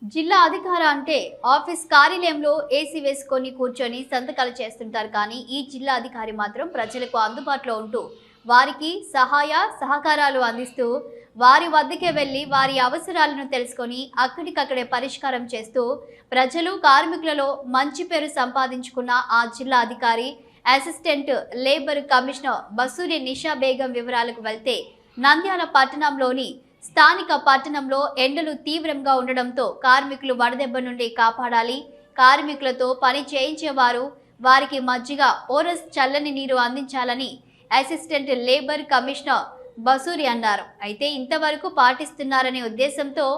జిల్లా అధికార అంటే ఆఫీస్ కార్యాలయంలో ఏసీ వేసుకొని కూర్చొని సంతకాలు చేస్తుంటారు. కానీ ఈ జిల్లా అధికారి మాత్రం ప్రజలకు అందుబాటులో ఉంటూ వారికి సహాయ సహకారాలు అందిస్తూ వారి వద్దకే వెళ్లి వారి అవసరాలను తెలుసుకొని అక్కడికక్కడే పరిష్కారం చేస్తూ ప్రజలు కార్మికులలో మంచి పేరు సంపాదించుకున్న ఆ జిల్లా అధికారి అసిస్టెంట్ లేబర్ కమిషనర్ బసూరి నిషా బేగం వివరాలకు వెళ్తే, నంద్యాల పట్టణంలోని స్థానిక పట్టణంలో ఎండలు తీవ్రంగా ఉండడంతో కార్మికులు వడదెబ్బ నుండి కాపాడాలి, కార్మికులతో పని చేయించేవారు వారికి మజ్జిగ ఓరస్ చల్లని నీరు అందించాలని అసిస్టెంట్ లేబర్ కమిషనర్ బసూరి అన్నారు. అయితే ఇంతవరకు పాటిస్తున్నారనే ఉద్దేశంతో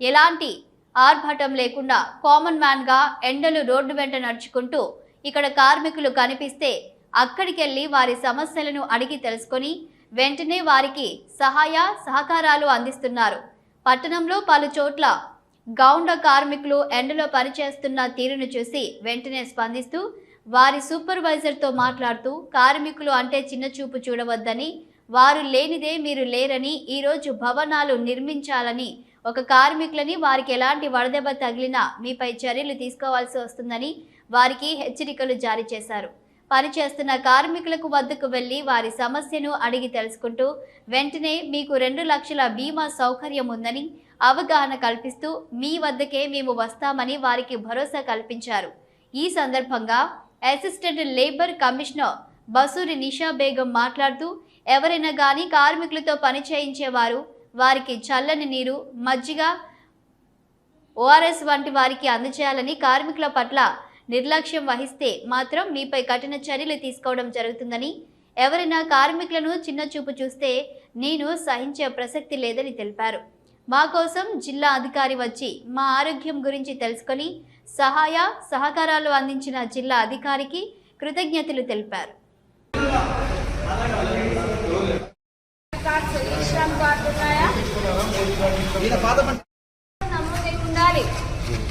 ఎలాంటి ఆర్భాటం లేకుండా కామన్ మ్యాన్ గా ఎండలు రోడ్డు వెంట నడుచుకుంటూ ఇక్కడ కార్మికులు కనిపిస్తే అక్కడికెళ్లి వారి సమస్యలను అడిగి తెలుసుకొని వెంటనే వారికి సహాయ సహకారాలు అందిస్తున్నారు. పట్టణంలో పలు చోట్ల గౌండ కార్మికులు ఎండలో పనిచేస్తున్న తీరును చూసి వెంటనే స్పందిస్తూ వారి సూపర్వైజర్తో మాట్లాడుతూ కార్మికులు అంటే చిన్న చూపు చూడవద్దని, వారు లేనిదే మీరు లేరని, ఈరోజు భవనాలు నిర్మించాలని, ఒక కార్మికులని వారికి ఎలాంటి వడదెబ్బ తగిలినా మీపై చర్యలు తీసుకోవాల్సి వస్తుందని వారికి హెచ్చరికలు జారీ చేశారు. పనిచేస్తున్న కార్మికులకు వద్దకు వెళ్లి వారి సమస్యను అడిగి తెలుసుకుంటూ వెంటనే మీకు 2 లక్షల బీమా సౌకర్యం ఉందని అవగాహన కల్పిస్తూ మీ వద్దకే మేము వస్తామని వారికి భరోసా కల్పించారు. ఈ సందర్భంగా అసిస్టెంట్ లేబర్ కమిషనర్ బసూరి నిషా బేగం మాట్లాడుతూ ఎవరైనా కానీ కార్మికులతో పని చేయించేవారు వారికి చల్లని నీరు, మజ్జిగ, ఓఆర్ఎస్ వంటి వారికి అందజేయాలని, కార్మికుల పట్ల నిర్లక్ష్యం వహిస్తే మాత్రం మీపై కఠిన చర్యలు తీసుకోవడం జరుగుతుందని, ఎవరైనా కార్మికులను చిన్న చూపు చూస్తే నేను సహించే ప్రసక్తి లేదని తెలిపారు. మా కోసం జిల్లా అధికారి వచ్చి మా ఆరోగ్యం గురించి తెలుసుకొని సహాయ సహకారాలు అందించిన జిల్లా అధికారికి కృతజ్ఞతలు తెలిపారు.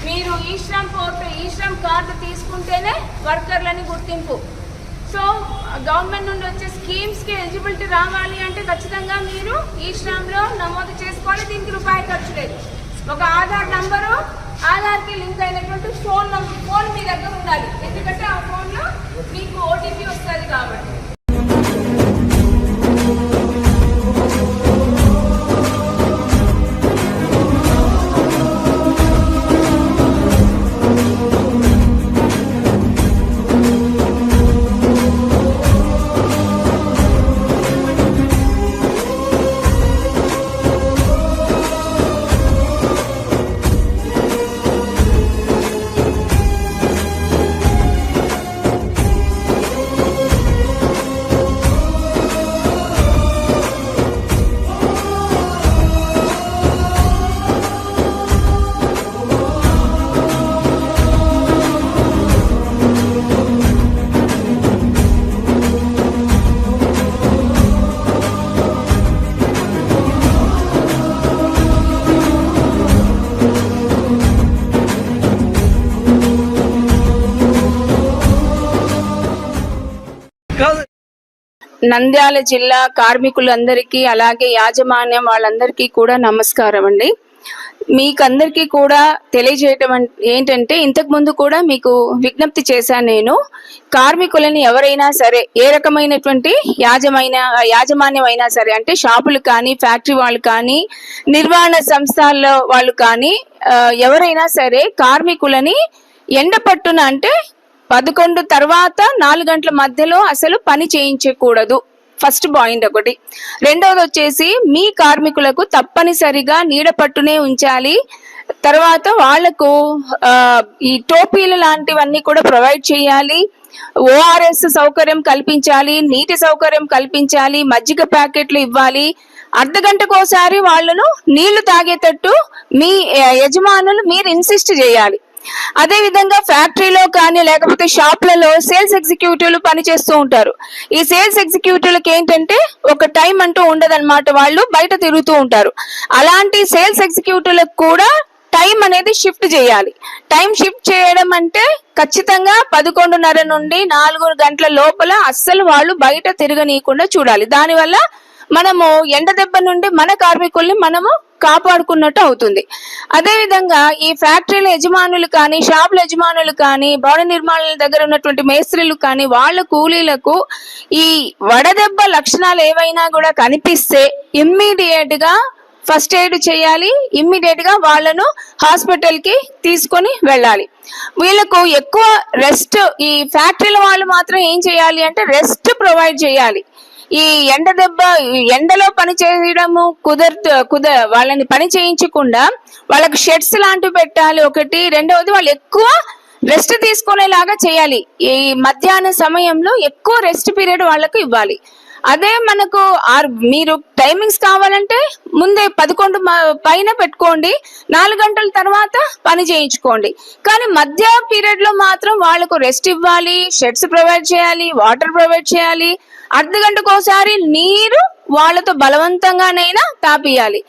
మీరు ఈ శ్రమ్ కార్డు తీసుకుంటేనే వర్కర్లని గుర్తింపు. సో గవర్నమెంట్ నుండి వచ్చే స్కీమ్స్కి ఎలిజిబిలిటీ రావాలి అంటే ఖచ్చితంగా మీరు ఈ శ్రమ్లో నమోదు చేసుకోవాలి. దీనికి రూపాయి ఖర్చు లేదు. ఒక ఆధార్ నంబరు, ఆధార్కి లింక్ అయినటువంటి ఫోన్ మీ దగ్గర ఉండాలి. ఎందుకంటే ఆ ఫోన్లో మీకు ఓటీపీ వస్తుంది కాబట్టి. నంద్యాల జిల్లా కార్మికులందరికీ అలాగే యాజమాన్యం వాళ్ళందరికీ కూడా నమస్కారం అండి. మీకందరికీ కూడా తెలియజేయటం ఏంటంటే, ఇంతకు ముందు కూడా మీకు విజ్ఞప్తి చేశాను. నేను కార్మికులని ఎవరైనా సరే, ఏ రకమైనటువంటి యాజమాన్యం అయినా సరే, అంటే షాపులు కానీ, ఫ్యాక్టరీ వాళ్ళు కానీ, నిర్వహణ సంస్థల వాళ్ళు కానీ, ఎవరైనా సరే కార్మికులని ఎండపట్టున అంటే 11 తర్వాత 4 గంటల మధ్యలో అసలు పని చేయించకూడదు. ఫస్ట్ పాయింట్ ఒకటి. రెండవది వచ్చేసి మీ కార్మికులకు తప్పనిసరిగా నీడ పట్టునే ఉంచాలి. తర్వాత వాళ్లకు ఈ టోపీలు లాంటివన్నీ కూడా ప్రొవైడ్ చేయాలి. ఓఆర్ఎస్ సౌకర్యం కల్పించాలి, నీటి సౌకర్యం కల్పించాలి, మజ్జిగ ప్యాకెట్లు ఇవ్వాలి. అర్ధగంటకోసారి వాళ్లను నీళ్లు తాగేటట్టు మీ యజమానులు మీరు ఇన్సిస్ట్ చేయాలి. అదే విధంగా ఫ్యాక్టరీలో కానీ లేకపోతే షాప్లలో సేల్స్ ఎగ్జిక్యూటివ్లు పనిచేస్తూ ఉంటారు. ఈ సేల్స్ ఎగ్జిక్యూటివ్లకి ఏంటంటే ఒక టైం అంటూ ఉండదన్నమాట, వాళ్ళు బయట తిరుగుతూ ఉంటారు. అలాంటి సేల్స్ ఎగ్జిక్యూటివ్లకు కూడా టైం అనేది షిఫ్ట్ చేయాలి. టైం షిఫ్ట్ చేయడం అంటే ఖచ్చితంగా 11:30 నుండి 4 గంటల లోపల అస్సలు వాళ్ళు బయట తిరగనీయకుండా చూడాలి. దానివల్ల మనము ఎండ దెబ్బ నుండి మన కార్మికుల్ని మనము కాపాడుకున్నట్టు అవుతుంది. అదేవిధంగా ఈ ఫ్యాక్టరీల యజమానులు కానీ, షాపుల యజమానులు కానీ, భవన నిర్మాణాల దగ్గర ఉన్నటువంటి మేస్త్రీలు కానీ, వాళ్ళ కూలీలకు ఈ వడదెబ్బ లక్షణాలు ఏవైనా కూడా కనిపిస్తే ఇమ్మీడియట్ గా ఫస్ట్ ఎయిడ్ చేయాలి, ఇమ్మీడియట్ గా వాళ్ళను హాస్పిటల్ కి తీసుకొని వెళ్ళాలి. వీళ్ళకు ఎక్కువ రెస్ట్, ఈ ఫ్యాక్టరీల వాళ్ళు మాత్రం ఏం చేయాలి అంటే రెస్ట్ ప్రొవైడ్ చేయాలి. ఈ ఎండలో పని చేయడము వాళ్ళని పని చేయించకుండా వాళ్ళకి షెడ్స్ లాంటివి పెట్టాలి ఒకటి. రెండవది వాళ్ళు ఎక్కువ రెస్ట్ తీసుకునేలాగా చేయాలి. ఈ మధ్యాహ్న సమయంలో ఎక్కువ రెస్ట్ పీరియడ్ వాళ్ళకు ఇవ్వాలి. అదే మనకు మీరు టైమింగ్స్ కావాలంటే ముందే 11 పైన పెట్టుకోండి, 4 గంటల తర్వాత పని చేయించుకోండి. కానీ మధ్య పీరియడ్ లో మాత్రం వాళ్ళకు రెస్ట్ ఇవ్వాలి, షెడ్స్ ప్రొవైడ్ చేయాలి, వాటర్ ప్రొవైడ్ చేయాలి, అర్ధ గంటకోసారి నీరు వాళ్ళతో బలవంతంగానైనా తాపియాలి.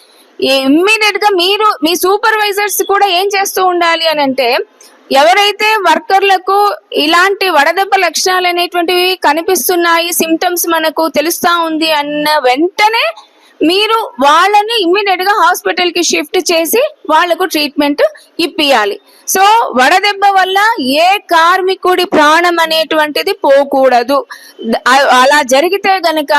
ఇమ్మీడియట్ గా మీరు మీ సూపర్వైజర్స్ కూడా ఏం చేస్తూ ఉండాలి అని అంటే, ఎవరైతే వర్కర్లకు ఇలాంటి వడదెబ్బ లక్షణాలు అనేటువంటివి కనిపిస్తున్నాయి, సిమ్టమ్స్ మనకు తెలుస్తా ఉంది అన్న వెంటనే మీరు వాళ్ళని ఇమ్మీడియట్ గా హాస్పిటల్ కి షిఫ్ట్ చేసి వాళ్లకు ట్రీట్మెంట్ ఇప్పియాలి. సో వడదెబ్బ వల్ల ఏ కార్మికుడి ప్రాణం అనేటువంటిది పోకూడదు. అలా జరిగితే గనక